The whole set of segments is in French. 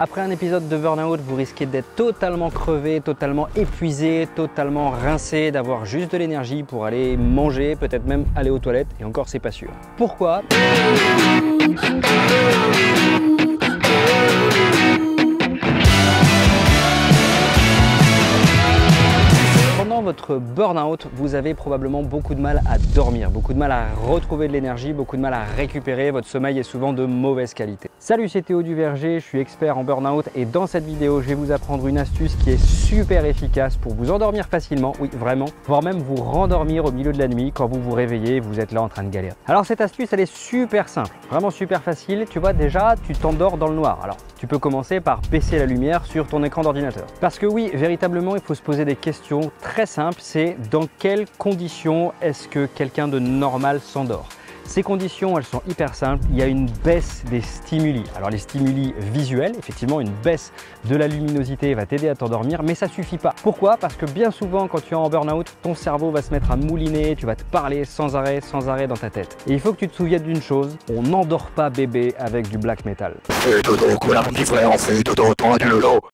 Après un épisode de burn-out, vous risquez d'être totalement crevé, totalement épuisé, totalement rincé, d'avoir juste de l'énergie pour aller manger, peut-être même aller aux toilettes, et encore c'est pas sûr. Pourquoi ? Pendant votre burn-out, vous avez probablement beaucoup de mal à dormir, beaucoup de mal à retrouver de l'énergie, beaucoup de mal à récupérer. Votre sommeil est souvent de mauvaise qualité. Salut, c'est Théo Duverger, je suis expert en burn-out et dans cette vidéo, je vais vous apprendre une astuce qui est super efficace pour vous endormir facilement, oui vraiment, voire même vous rendormir au milieu de la nuit quand vous vous réveillez et vous êtes là en train de galérer. Alors cette astuce, elle est super simple, vraiment super facile. Tu vois, déjà, tu t'endors dans le noir. Alors, tu peux commencer par baisser la lumière sur ton écran d'ordinateur. Parce que oui, véritablement, il faut se poser des questions très simples, c'est dans quelles conditions est-ce que quelqu'un de normal s'endort? Ces conditions, elles sont hyper simples. Il y a une baisse des stimuli. Alors les stimuli visuels, effectivement, une baisse de la luminosité va t'aider à t'endormir, mais ça suffit pas. Pourquoi? Parce que bien souvent, quand tu es en burn-out, ton cerveau va se mettre à mouliner, tu vas te parler sans arrêt dans ta tête. Et il faut que tu te souviennes d'une chose, on n'endort pas bébé avec du black metal.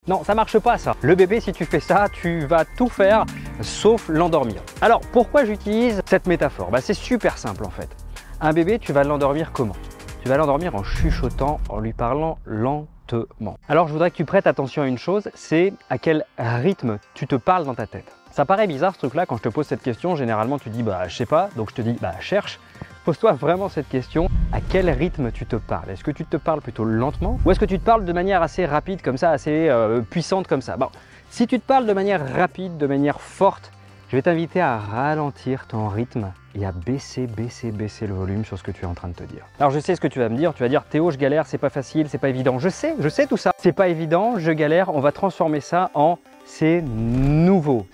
Non, ça marche pas ça. Le bébé, si tu fais ça, tu vas tout faire sauf l'endormir. Alors, pourquoi j'utilise cette métaphore? C'est super simple en fait. Un bébé, tu vas l'endormir comment? Tu vas l'endormir en chuchotant, en lui parlant lentement. Alors je voudrais que tu prêtes attention à une chose, c'est à quel rythme tu te parles dans ta tête. Ça paraît bizarre ce truc-là, quand je te pose cette question, généralement tu dis je sais pas, donc je te dis cherche. Pose-toi vraiment cette question, à quel rythme tu te parles? Est-ce que tu te parles plutôt lentement ou est-ce que tu te parles de manière assez rapide comme ça, assez puissante comme ça? Bon, si tu te parles de manière rapide, de manière forte, je vais t'inviter à ralentir ton rythme et à baisser le volume sur ce que tu es en train de te dire. Alors je sais ce que tu vas me dire, Théo, je galère, c'est pas facile, c'est pas évident. Je sais tout ça. C'est pas évident, je galère, on va transformer ça en c'est nouveau,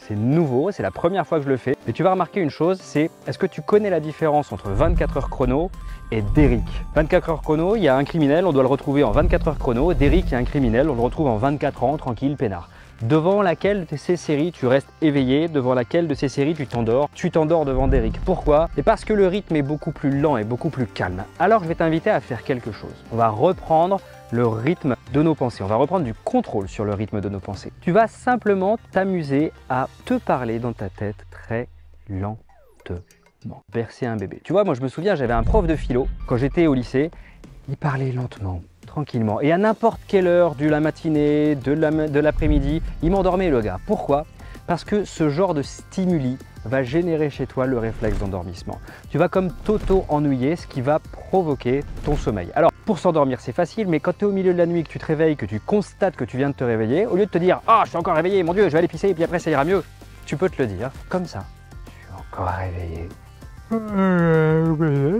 c'est la première fois que je le fais. Et tu vas remarquer une chose, c'est est-ce que tu connais la différence entre 24 heures chrono et Derrick? 24 heures chrono, il y a un criminel, on doit le retrouver en 24 heures chrono. Derrick, il y a un criminel, on le retrouve en 24 ans, tranquille, peinard. Devant laquelle de ces séries tu restes éveillé, devant laquelle de ces séries tu t'endors devant Derrick. Pourquoi? Et parce que le rythme est beaucoup plus lent et beaucoup plus calme. Alors je vais t'inviter à faire quelque chose. On va reprendre le rythme de nos pensées, on va reprendre du contrôle sur le rythme de nos pensées. Tu vas simplement t'amuser à te parler dans ta tête très lentement. Bercer un bébé. Tu vois, moi je me souviens, j'avais un prof de philo, quand j'étais au lycée, il parlait lentement, tranquillement. Et à n'importe quelle heure de la matinée, de l'après-midi, il m'endormait le gars. Pourquoi? Parce que ce genre de stimuli va générer chez toi le réflexe d'endormissement. Tu vas comme t'auto-ennuyer, ce qui va provoquer ton sommeil. Alors, pour s'endormir, c'est facile, mais quand tu es au milieu de la nuit, que tu te réveilles, que tu constates que tu viens de te réveiller, au lieu de te dire « Ah, je suis encore réveillé, mon Dieu, je vais aller pisser et puis après ça ira mieux », tu peux te le dire comme ça. Je suis encore réveillé.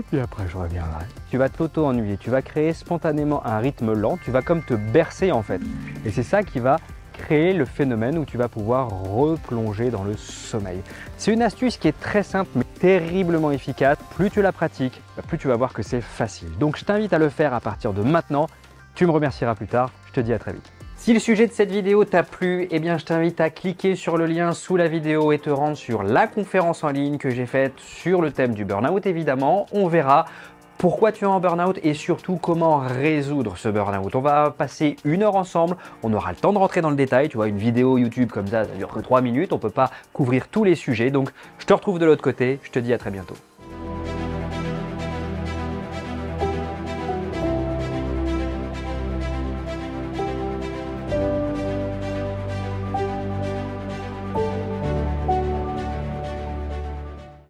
Puis après je reviendrai. Tu vas t'auto-ennuyer, tu vas créer spontanément un rythme lent, tu vas comme te bercer en fait. Et c'est ça qui va créer le phénomène où tu vas pouvoir replonger dans le sommeil. C'est une astuce qui est très simple mais terriblement efficace. Plus tu la pratiques, plus tu vas voir que c'est facile. Donc je t'invite à le faire à partir de maintenant. Tu me remercieras plus tard. Je te dis à très vite. Si le sujet de cette vidéo t'a plu, eh bien je t'invite à cliquer sur le lien sous la vidéo et te rendre sur la conférence en ligne que j'ai faite sur le thème du burn-out évidemment. On verra pourquoi tu es en burn-out et surtout comment résoudre ce burn-out. On va passer 1 heure ensemble, on aura le temps de rentrer dans le détail. Tu vois, une vidéo YouTube comme ça dure que 3 minutes, on ne peut pas couvrir tous les sujets. Donc je te retrouve de l'autre côté, je te dis à très bientôt.